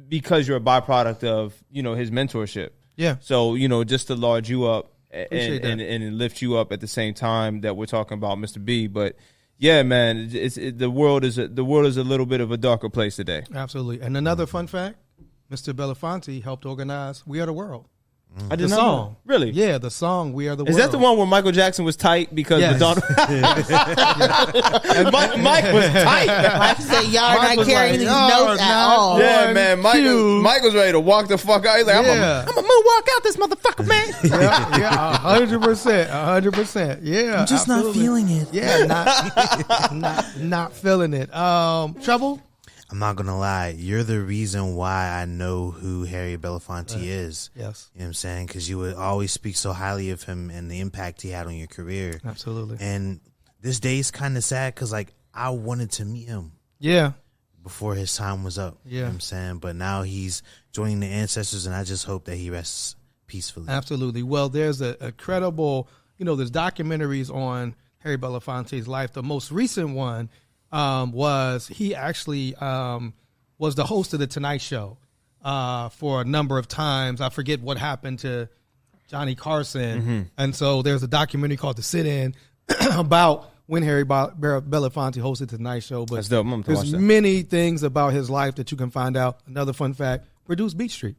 because you're a byproduct of, his mentorship. Yeah. So, just to large you up and lift you up at the same time that we're talking about Mr. B. But yeah, man, the world is a little bit of a darker place today. Absolutely. And another fun fact, Mr. Belafonte helped organize We Are the World. I did not know. Really? Yeah, the song We Are the World. Is that the one where Michael Jackson was tight because Madonna? Mike was tight. Mike said, y'all not carrying these notes at all. Yeah, man. Michael's ready to walk the fuck out. He's like, I'm going to moonwalk out this motherfucker, man. Yeah, 100%. 100%. Yeah. I'm just not feeling it. Yeah, not feeling it. Trouble? I'm not going to lie. You're the reason why I know who Harry Belafonte is. Yes. You know what I'm saying? Because you would always speak so highly of him and the impact he had on your career. Absolutely. And this day is kind of sad because, I wanted to meet him. Yeah. Before his time was up. Yeah. You know what I'm saying? But now he's joining the ancestors, and I just hope that he rests peacefully. Absolutely. Well, there's a credible, there's documentaries on Harry Belafonte's life. The most recent one was he actually was the host of the Tonight Show for a number of times. I forget what happened to Johnny Carson. Mm-hmm. And so there's a documentary called The Sit-In about when Harry Belafonte hosted the Tonight Show. But that's dope. I'm gonna watch there's that. many things about his life that you can find out. Another fun fact, produced Beat Street,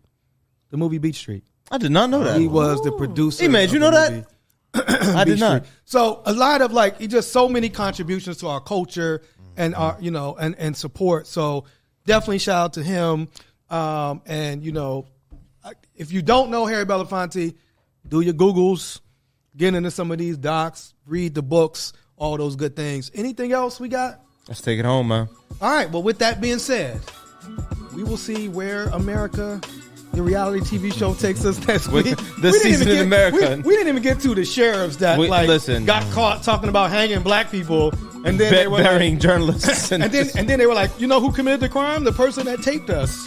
the movie Beat Street. I did not know that. He was the producer. Hey, man, did you know that? I did not. So a lot of he just so many contributions to our culture and our and support. So definitely shout out to him. And if you don't know Harry Belafonte, do your Googles, get into some of these docs, read the books, all those good things. Anything else we got? Let's take it home, man. All right. Well, with that being said, we will see where America, the reality TV show, takes us next week. This season in America. We didn't even get to the sheriffs that got caught talking about hanging Black people, and then they were burying journalists, and then they were like, who committed the crime? The person that taped us.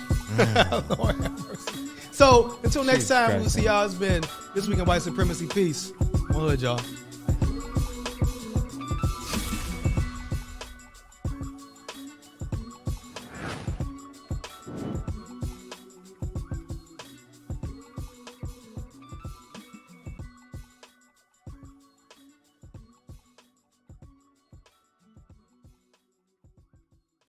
Lord have mercy. So until next time, we'll see y'all. It's been This Week in White Supremacy. Peace. One hood, y'all.